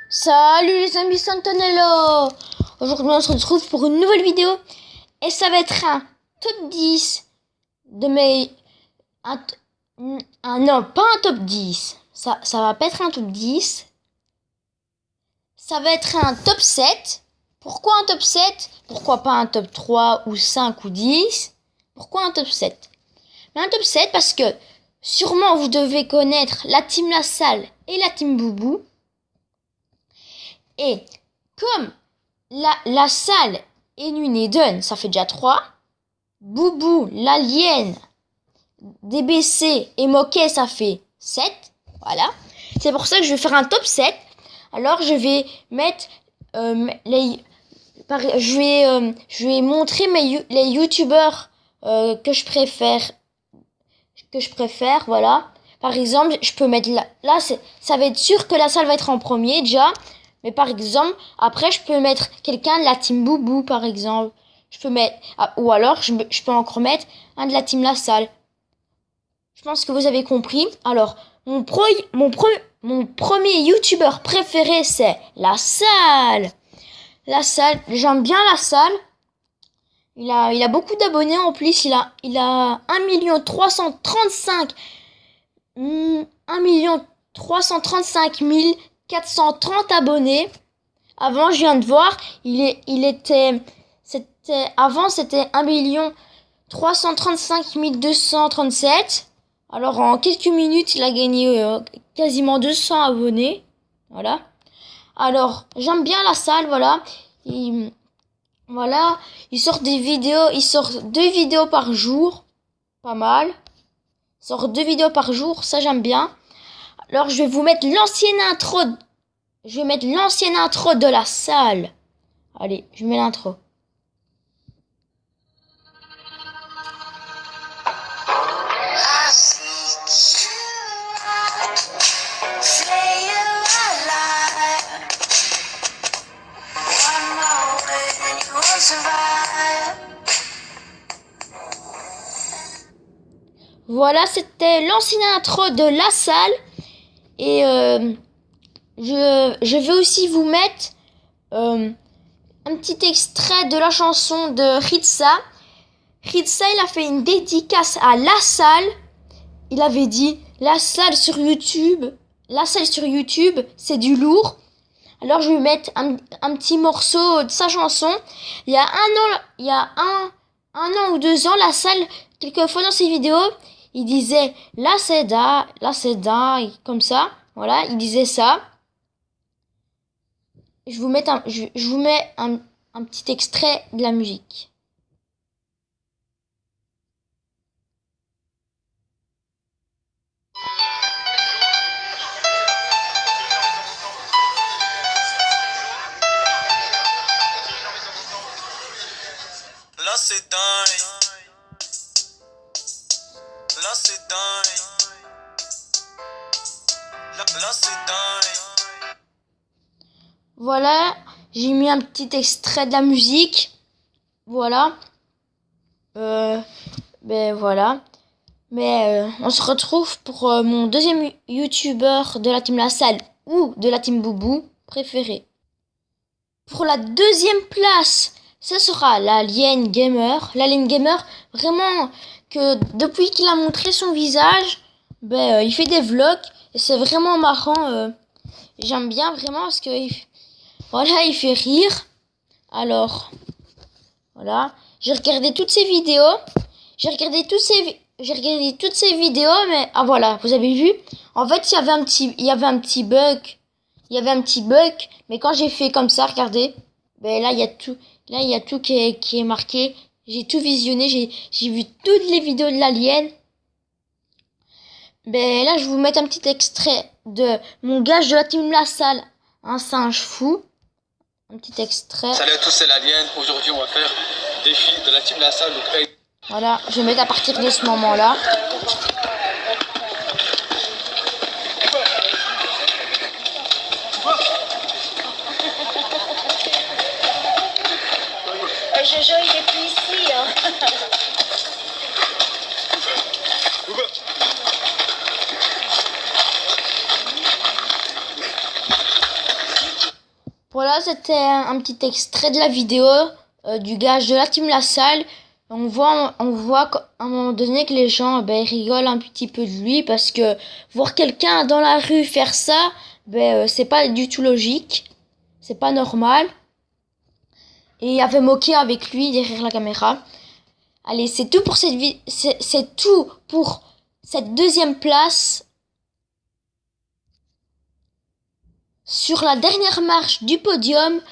Salut les amis Santonello. Aujourd'hui on se retrouve pour une nouvelle vidéo. Et ça va être un top 10 de mes... non, pas un top 10. Ça va pas être un top 10. Ça va être un top 7. Pourquoi un top 7? Pourquoi pas un top 3 ou 5 ou 10? Pourquoi un top 7? Mais un top 7 parce que sûrement vous devez connaître la team La Salle et la team Boubou. Et comme la Salle et Nunedon, ça fait déjà 3. Boubou, l'Alien, DBC et Moquet, ça fait 7. Voilà. C'est pour ça que je vais faire un top 7. Alors je vais mettre je vais montrer les youtubeurs que je préfère, voilà. Par exemple, je peux mettre là ça va être sûr que La Salle va être en premier déjà. Mais par exemple, après je peux mettre quelqu'un de la team Boubou par exemple. Je peux mettre ou alors je peux encore mettre un de la team La Salle. Je pense que vous avez compris. Alors, mon premier youtubeur préféré c'est La Salle. La Salle, j'aime bien La Salle. Il a beaucoup d'abonnés en plus, il a 1 335 430 abonnés. Avant, je viens de voir, avant c'était 1 335 237. Alors en quelques minutes, il a gagné quasiment 200 abonnés. Voilà. Alors, j'aime bien La Salle, voilà. Voilà, il sort 2 vidéos par jour. Pas mal. Il sort 2 vidéos par jour, ça j'aime bien. Alors, je vais vous mettre l'ancienne intro. Je vais mettre l'ancienne intro de La Salle. Allez, je mets l'intro. Voilà, c'était l'ancienne intro de La Salle. Et je vais aussi vous mettre un petit extrait de la chanson de Ritza. Ritza, il a fait une dédicace à La Salle. Il avait dit La Salle sur YouTube, c'est du lourd. Alors je vais mettre un petit morceau de sa chanson. Il y a un an ou 2 ans, La Salle, quelquefois dans ses vidéos, il disait la Seda, comme ça. Voilà, il disait ça. Je vous mets un petit extrait de la musique. Là c'est dingue. Là c'est dingue. Là c'est dingue. Voilà, j'ai mis un petit extrait de la musique. Voilà. Ben voilà. Mais on se retrouve pour mon deuxième youtubeur de la team La Salle ou de la team Boubou préféré. Pour la deuxième place, ce sera l'Alien Gamer. L'Alien Gamer, vraiment que depuis qu'il a montré son visage, il fait des vlogs et c'est vraiment marrant. J'aime bien vraiment parce que voilà, il fait rire. Alors voilà, j'ai regardé toutes ses vidéos. J'ai regardé toutes ces vidéos, mais voilà, vous avez vu? En fait, il y avait un petit bug. Mais quand j'ai fait comme ça, regardez, là il y a tout qui est marqué. J'ai tout visionné, j'ai vu toutes les vidéos de l'Alien. Là, je vais vous mettre un petit extrait de mon gage de la team La Salle, un singe fou. Un petit extrait. Salut à tous, c'est l'Alien. Aujourd'hui, on va faire défi de la team La Salle. Voilà, je vais mettre à partir de ce moment-là. Jojo, il est plus ici, hein. Voilà, c'était un petit extrait de la vidéo du gage de la team La Salle. On voit qu'à un moment donné que les gens ils rigolent un petit peu de lui parce que voir quelqu'un dans la rue faire ça, c'est pas du tout logique, c'est pas normal. Et il avait moqué avec lui derrière la caméra. Allez, c'est tout pour c'est tout pour cette deuxième place. Sur la dernière marche du podium,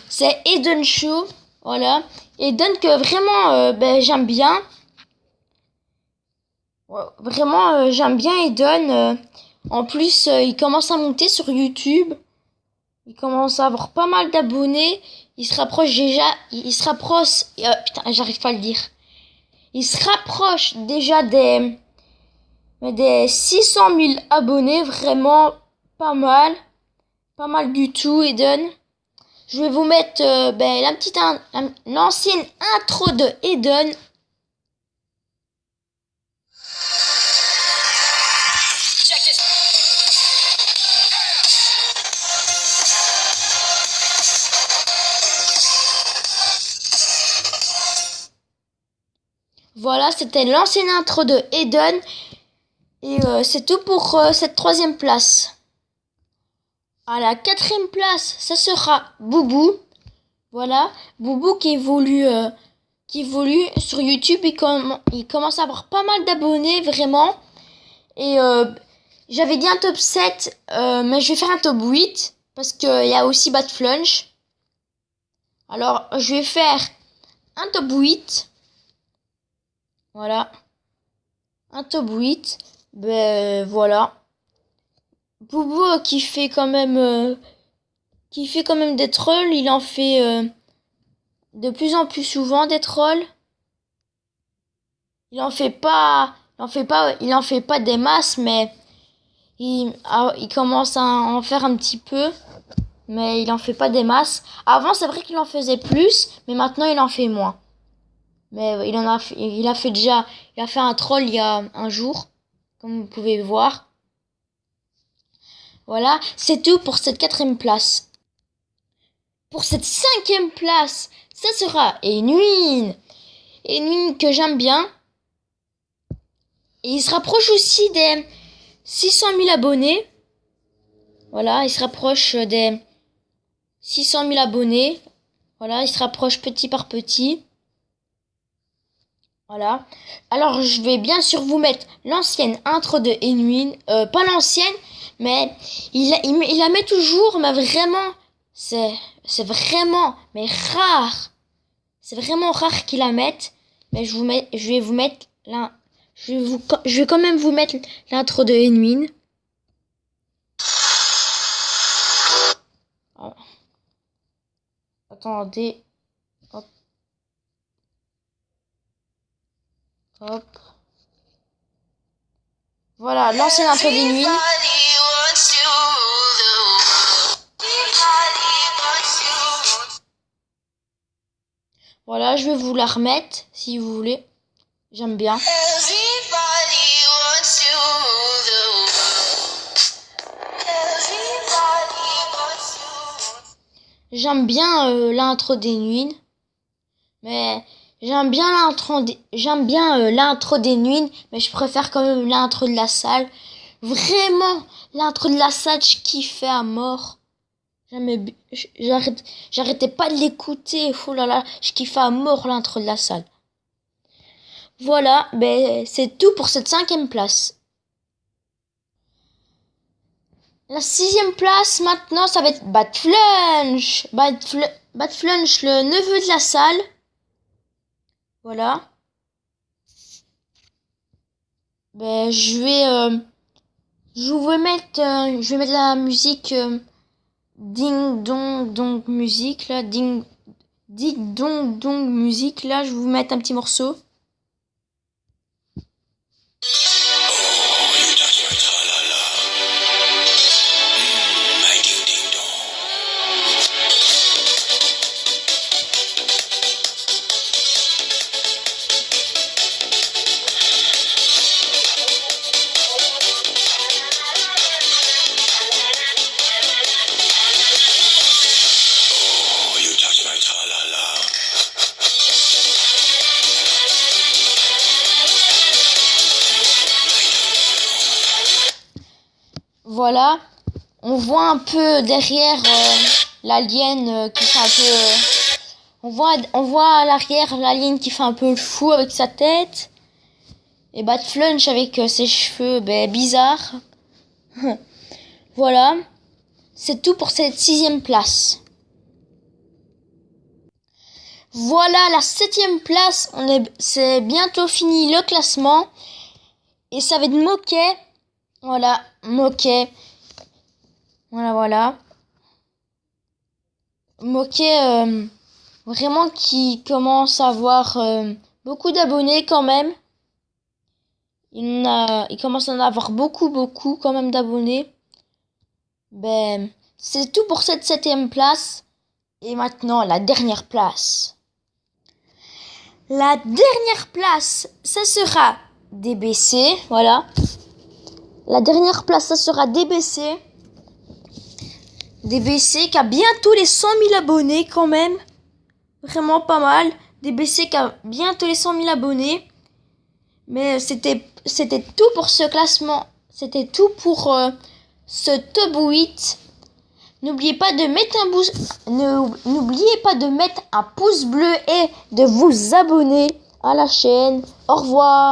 c'est Eden Show. Voilà. Eden que vraiment j'aime bien. Ouais, vraiment j'aime bien Eden. En plus, il commence à monter sur YouTube. Il commence à avoir pas mal d'abonnés. Il se rapproche putain, j'arrive pas à le dire. Il se rapproche déjà des 600 000 abonnés. Vraiment pas mal. Pas mal du tout, Eden. Je vais vous mettre l'ancienne intro de Eden. Voilà, c'était l'ancienne intro de Eden. Et c'est tout pour cette troisième place. À la quatrième place, ça sera Boubou. Voilà, Boubou qui évolue sur YouTube. Il commence à avoir pas mal d'abonnés, vraiment. Et j'avais dit un top 7, mais je vais faire un top 8. Parce qu'il y a aussi Bad Flunch. Alors, je vais faire un top 8. Voilà. Un top 8. Voilà. Boubou qui fait quand même des trolls. Il en fait de plus en plus souvent des trolls. Il en fait pas des masses, mais il commence à en faire un petit peu, mais il en fait pas des masses. Avant, c'est vrai qu'il en faisait plus, mais maintenant il en fait moins. Mais il a fait un troll il y a un jour, comme vous pouvez voir. Voilà, c'est tout pour cette quatrième place. Pour cette cinquième place, ça sera Enuine. Enuine que j'aime bien. Et il se rapproche aussi des 600 000 abonnés. Voilà, il se rapproche des 600 000 abonnés. Voilà, il se rapproche petit par petit. Voilà. Alors, je vais bien sûr vous mettre l'ancienne intro de Enuine. Pas l'ancienne, mais il la met toujours, mais vraiment, c'est vraiment, mais rare. C'est vraiment rare qu'il la mette. Mais je vais vous mettre je vais quand même vous mettre l'intro de Enuine. Voilà. Attendez. Hop. Hop. Voilà, l'ancienne intro d'Enuine. Voilà, je vais vous la remettre si vous voulez. J'aime bien. J'aime bien l'intro d'Enuine. Mais j'aime bien l'intro d'Enuine, mais je préfère quand même l'intro de La Salle. Vraiment, l'intro de La Salle, je kiffais à mort. J'arrêtais pas de l'écouter. Oh là là, je kiffais à mort l'intro de La Salle. Voilà, c'est tout pour cette cinquième place. La sixième place, maintenant, ça va être Bad Flunch. Bad Flunch, le neveu de La Salle. Voilà. Je vais mettre la musique Ding Dong Dong musique là, Ding Dong Dong musique là, je vais vous mettre un petit morceau. On voit un peu derrière l'alien qui fait un peu... on voit à l'arrière l'alien qui fait un peu le fou avec sa tête. Et Batflunch avec ses cheveux bizarres. Voilà. C'est tout pour cette 6e place. Voilà la 7e place. C'est bientôt fini le classement. Et ça va être Moquet. Voilà, Moquet. Voilà. Moquet, vraiment qui commence à avoir beaucoup d'abonnés quand même. Il commence à en avoir beaucoup quand même d'abonnés. C'est tout pour cette 7e place. Et maintenant, la dernière place. La dernière place, ça sera DBC. Voilà. La dernière place, ça sera DBC. DBC qui a bientôt les 100 000 abonnés quand même. Vraiment pas mal. DBC qui a bientôt les 100 000 abonnés. Mais c'était tout pour ce classement. C'était tout pour ce top 8. N'oubliez pas de mettre un pouce bleu et de vous abonner à la chaîne. Au revoir.